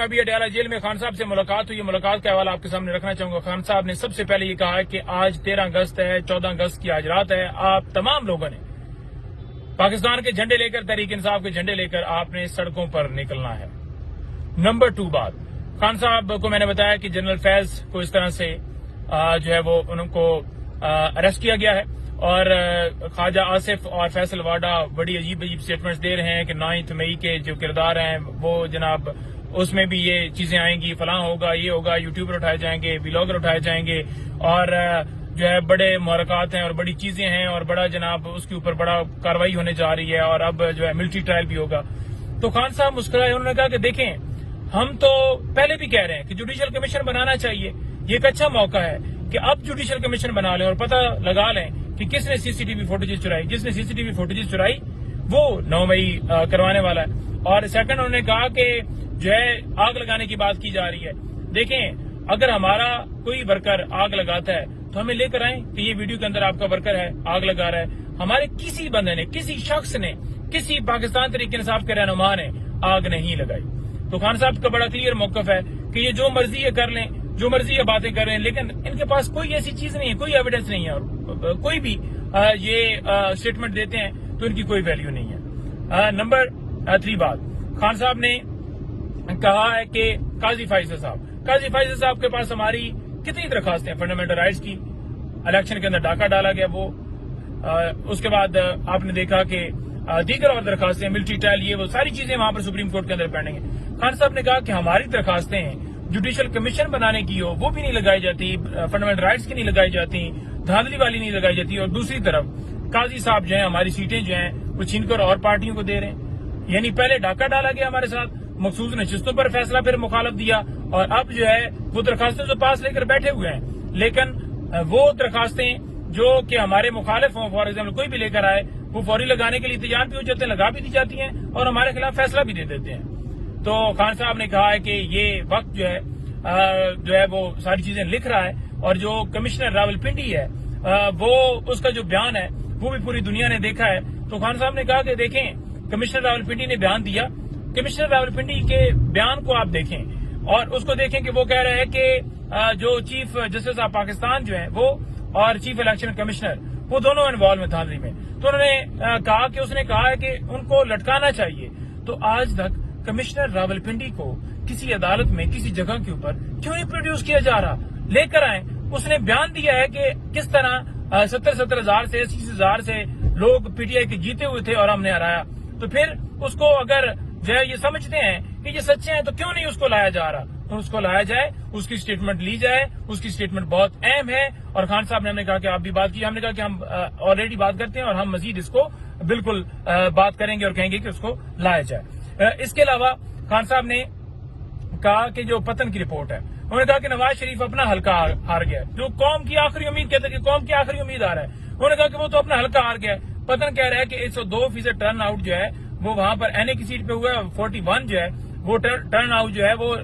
ابھی اڈیالہ جیل میں خان صاحب سے ملاقات ہوئی. ملاقات کا حوالہ آپ کے سامنے رکھنا چاہوں گا. خان صاحب نے سب سے پہلے یہ کہا ہے کہ آج 13 اگست ہے, 14 اگست کی آج رات ہے. آپ تمام لوگوں نے پاکستان کے جھنڈے لے کر, تحریک انصاف کے جھنڈے لے کر آپ نے سڑکوں پر نکلنا ہے. نمبر 2 بات, خان صاحب کو میں نے بتایا کہ جنرل فیض کو اس طرح سے جو ہے وہ ان کو اریسٹ کیا گیا ہے, اور خواجہ آصف اور فیصل واڈا بڑی عجیب سٹیٹمنٹس دے رہے ہیں کہ 9 مئی کے جو کردار ہیں وہ جناب اس میں بھی یہ چیزیں آئیں گی, فلاں ہوگا, یہ ہوگا, یوٹیوبر اٹھائے جائیں گے, ولاگر اٹھائے جائیں گے, اور جو ہے بڑے محرکات ہیں اور بڑی چیزیں ہیں, اور بڑا جناب اس کے اوپر بڑا کارروائی ہونے جا رہی ہے, اور اب جو ہے ملٹری ٹرائل بھی ہوگا. تو خان صاحب مسکرائے, انہوں نے کہا کہ دیکھیں ہم تو پہلے بھی کہہ رہے ہیں کہ جوڈیشل کمیشن بنانا چاہیے, یہ ایک اچھا موقع ہے کہ اب جوڈیشل کمیشن بنا لیں اور پتہ لگا لیں کہ کس نے سی سی ٹی وی فوٹیجز چرائی. جس نے سی سی ٹی وی فوٹیجز چرائی وہ 9 مئی کروانے والا ہے. اور سیکنڈ انہوں نے کہا کہ جو ہے آگ لگانے کی بات کی جا رہی ہے. دیکھیں اگر ہمارا کوئی ورکر آگ لگاتا ہے تو ہمیں لے کر آئیں کہ یہ ویڈیو کے اندر آپ کا ورکر ہے, آگ لگا رہا ہے. ہمارے کسی بندے نے, کسی شخص نے, کسی پاکستان تحریک انصاف کے رہنما نے آگ نہیں لگائی. تو خان صاحب کا بڑا کلیئر موقف ہے کہ یہ جو مرضی یہ کر لیں, جو مرضی یہ باتیں کر رہے ہیں, لیکن ان کے پاس کوئی ایسی چیز نہیں ہے, کوئی ایویڈنس نہیں ہے, اور کوئی بھی یہ اسٹیٹمنٹ دیتے ہیں تو ان کی کوئی ویلیو نہیں ہے. نمبر 3 بات, خان صاحب نے کہا ہے کہ قاضی فائز صاحب کے پاس ہماری کتنی درخواستیں ہیں فنڈامنٹل رائٹس کی. الیکشن کے اندر ڈاکہ ڈالا گیا, وہ اس کے بعد آپ نے دیکھا کہ دیگر اور درخواستیں, ملٹری ٹرائل, یہ وہ ساری چیزیں وہاں پر سپریم کورٹ کے اندر پینڈنگ ہیں. خان صاحب نے کہا کہ ہماری درخواستیں ہیں جوڈیشل کمیشن بنانے کی ہو وہ بھی نہیں لگائی جاتی, فنڈامنٹل رائٹس کی نہیں لگائی جاتی, دھاندلی والی نہیں لگائی جاتی, اور دوسری طرف قاضی صاحب جو ہیں ہماری سیٹیں جو ہیں وہ چھین کر اور پارٹیوں کو دے رہے ہیں. یعنی پہلے ڈاکہ ڈالا گیا ہمارے ساتھ, مخصوص نشستوں پر فیصلہ پھر مخالف دیا, اور اب جو ہے وہ درخواستیں تو پاس لے کر بیٹھے ہوئے ہیں, لیکن وہ درخواستیں جو کہ ہمارے مخالف ہوں, فار ایگزامپل کوئی بھی لے کر آئے, وہ فوری لگانے کے لیے تیار بھی ہو جاتے ہیں, لگا بھی دی جاتی ہیں, اور ہمارے خلاف فیصلہ بھی دے دیتے ہیں. تو خان صاحب نے کہا ہے کہ یہ وقت جو ہے وہ ساری چیزیں لکھ رہا ہے, اور جو کمشنر راولپنڈی ہے وہ اس کا جو بیان ہے وہ بھی پوری دنیا نے دیکھا ہے. تو خان صاحب نے کہا کہ دیکھیں کمشنر راولپنڈی نے بیان دیا, کمشنر راولپنڈی کے بیان کو آپ دیکھیں اور اس کو دیکھیں کہ وہ کہہ رہے ہیں کہ جو چیف جسٹس آف پاکستان جو ہیں وہ اور چیف الیکشن کمشنر وہ دونوں انوالو ہیں دھاندلی میں. تو انہوں نے کہا کہ اس نے کہا ہے کہ ان کو لٹکانا چاہیے. تو آج تک کمشنر راولپنڈی کو کسی عدالت میں کسی جگہ کے اوپر کیوں نہیں پروڈیوس کیا جا رہا؟ لے کر آئیں. اس نے بیان دیا ہے کہ کس طرح 70 ہزار سے 80 ہزار سے لوگ پی ٹی آئی کے جیتے ہوئے تھے اور ہم نے ہرایا. تو پھر اس کو اگر جو ہے یہ سمجھتے ہیں کہ یہ سچے ہیں تو کیوں نہیں اس کو لایا جا رہا؟ تو اس کو لایا جائے, اس کی اسٹیٹمنٹ لی جائے, اس کی اسٹیٹمنٹ بہت اہم ہے. اور خان صاحب نے ہم نے کہا کہ آپ بھی بات کی, ہم نے کہا کہ ہم آلریڈی بات کرتے ہیں اور ہم مزید اس کو بالکل بات کریں گے اور کہیں گے کہ اس کو لایا جائے. اس کے علاوہ خان صاحب نے کہا کہ جو پتن کی رپورٹ ہے, انہوں نے کہا کہ نواز شریف اپنا حلقہ ہار گیا, جو قوم کی آخری امید کہتے ہیں کہ قوم کی آخری امید آ رہا ہے. انہوں نے کہا کہ وہ تو اپنا حلقہ ہار گیا. پتن کہہ رہا ہے کہ 102% ٹرن آؤٹ جو ہے وہ وہاں پر این اے کی سیٹ پہ ہوا ہے, 41 جو ہے وہ ٹرن آؤٹ جو ہے وہ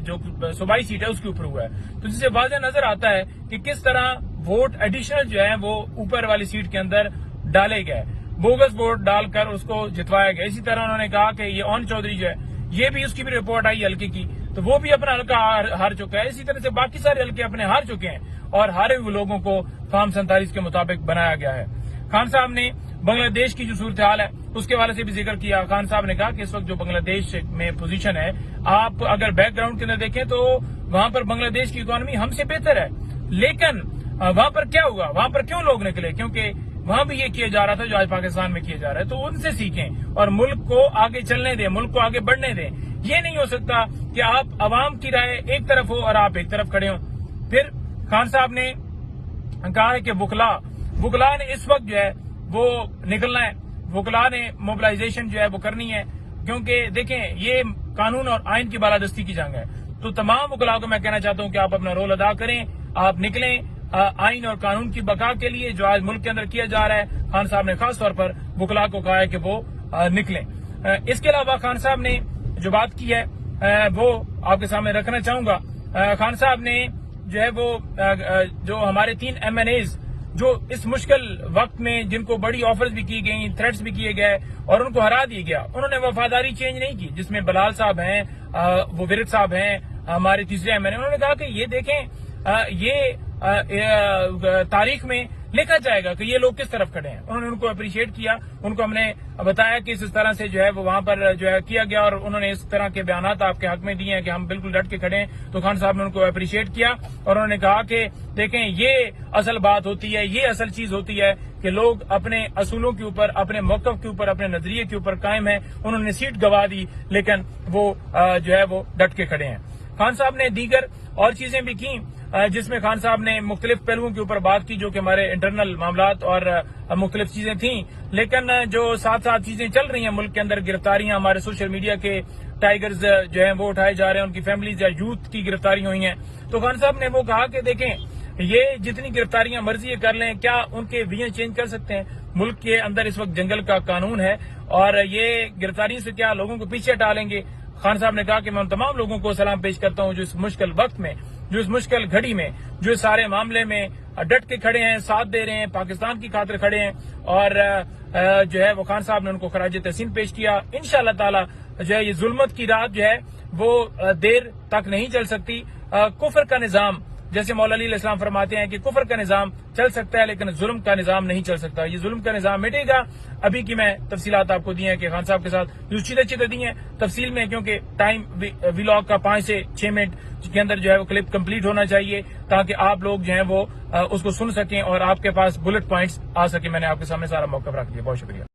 جو صوبائی سیٹ ہے اس کے اوپر ہوا ہے. تو جس سے واضح نظر آتا ہے کہ کس طرح ووٹ ایڈیشنل جو ہے وہ اوپر والی سیٹ کے اندر ڈالے گئے, بوگس ووٹ ڈال کر اس کو جتوایا گیا. اسی طرح انہوں نے کہا کہ یہ اون چودھری جو ہے یہ بھی اس کی بھی رپورٹ آئی حلقے کی, تو وہ بھی اپنا حلقہ ہار چکا ہے. اسی طرح سے باقی سارے حلقے اپنے ہار چکے ہیں اور ہارے ہوئے لوگوں کو فارم 47 کے مطابق بنایا گیا ہے. خان صاحب نے بنگلہ دیش کی جو صورتحال ہے اس کے حوالے سے بھی ذکر کیا. خان صاحب نے کہا کہ اس وقت جو بنگلہ دیش میں پوزیشن ہے, آپ اگر بیک گراؤنڈ کے اندر دیکھیں تو وہاں پر بنگلہ دیش کی اکانومی ہم سے بہتر ہے, لیکن وہاں پر کیا ہوا, وہاں پر کیوں لوگ نکلے؟ کیونکہ وہاں بھی یہ کیا جا رہا تھا جو آج پاکستان میں کیا جا رہا ہے. تو ان سے سیکھیں اور ملک کو آگے چلنے دیں, ملک کو آگے بڑھنے دیں. یہ نہیں ہو سکتا کہ آپ عوام کی رائے ایک طرف ہو اور آپ ایک طرف کھڑے ہوں. پھر خان صاحب نے کہا ہے کہ وکلا نے اس وقت جو ہے وہ نکلنا ہے, وکلا نے موبلائزیشن جو ہے وہ کرنی ہے, کیونکہ دیکھیں یہ قانون اور آئین کی بالادستی کی جنگ ہے. تو تمام وکلاء کو میں کہنا چاہتا ہوں کہ آپ اپنا رول ادا کریں, آپ نکلیں آئین اور قانون کی بقا کے لیے جو آج ملک کے اندر کیا جا رہا ہے. خان صاحب نے خاص طور پر وکلاء کو کہا ہے کہ وہ نکلیں. اس کے علاوہ خان صاحب نے جو بات کی ہے وہ آپ کے سامنے رکھنا چاہوں گا. خان صاحب نے جو ہے وہ جو ہمارے 3 MNAs جو اس مشکل وقت میں جن کو بڑی آفرز بھی کی گئی، تھریٹس بھی کیے گئے اور ان کو ہرا دیا گیا، انہوں نے وفاداری چینج نہیں کی، جس میں بلال صاحب ہیں، وہ ورد صاحب ہیں، ہمارے تیسرے ایم این اے، انہوں نے کہا کہ یہ دیکھیں یہ تاریخ میں لکھا جائے گا کہ یہ لوگ کس طرف کھڑے ہیں۔ انہوں نے ان کو اپریشیٹ کیا، ان کو ہم نے بتایا کہ اس طرح سے جو ہے وہ وہاں پر جو ہے کیا گیا، اور انہوں نے اس طرح کے بیانات آپ کے حق میں دیے ہیں کہ ہم بالکل ڈٹ کے کھڑے ہیں۔ تو خان صاحب نے ان کو اپریشیٹ کیا اور انہوں نے کہا کہ دیکھیں یہ اصل بات ہوتی ہے، یہ اصل چیز ہوتی ہے کہ لوگ اپنے اصولوں کے اوپر، اپنے موقف کے اوپر، اپنے نظریے کے اوپر قائم ہیں۔ انہوں نے سیٹ گوا دی لیکن وہ جو ہے وہ ڈٹ کے کھڑے ہیں۔ خان صاحب نے دیگر اور چیزیں بھی کی، جس میں خان صاحب نے مختلف پہلوؤں کے اوپر بات کی جو کہ ہمارے انٹرنل معاملات اور مختلف چیزیں تھیں، لیکن جو ساتھ ساتھ چیزیں چل رہی ہیں ملک کے اندر، گرفتاریاں ہمارے سوشل میڈیا کے ٹائیگرز جو ہیں وہ اٹھائے جا رہے ہیں، ان کی فیملیز یا یوتھ کی گرفتاریاں ہوئی ہیں، تو خان صاحب نے وہ کہا کہ دیکھیں یہ جتنی گرفتاریاں مرضی کر لیں، کیا ان کے ویزے چینج کر سکتے ہیں؟ ملک کے اندر اس وقت جنگل کا قانون ہے اور یہ گرفتاری سے کیا لوگوں کو پیچھے ڈالیں گے؟ خان صاحب نے کہا کہ میں ان تمام لوگوں کو سلام پیش کرتا ہوں جو اس مشکل وقت میں، جو اس مشکل گھڑی میں، جو اس سارے معاملے میں ڈٹ کے کھڑے ہیں، ساتھ دے رہے ہیں، پاکستان کی خاطر کھڑے ہیں، اور جو ہے وہ خان صاحب نے ان کو خراج تحسین پیش کیا۔ انشاءاللہ تعالی جو ہے یہ ظلمت کی رات جو ہے وہ دیر تک نہیں چل سکتی۔ کفر کا نظام، جیسے مولا علی علیہ السلام فرماتے ہیں کہ کفر کا نظام چل سکتا ہے لیکن ظلم کا نظام نہیں چل سکتا۔ یہ ظلم کا نظام مٹے گا۔ ابھی کی میں تفصیلات آپ کو دی ہیں کہ خان صاحب کے ساتھ جو چیزیں دی ہیں تفصیل میں، کیونکہ ٹائم ویلاگ کا 5 سے 6 منٹ کے اندر جو ہے وہ کلپ کمپلیٹ ہونا چاہیے تاکہ آپ لوگ جو ہیں وہ اس کو سن سکیں اور آپ کے پاس بلٹ پوائنٹس آ سکیں۔ میں نے آپ کے سامنے سارا موقف رکھ دیا۔ بہت شکریہ۔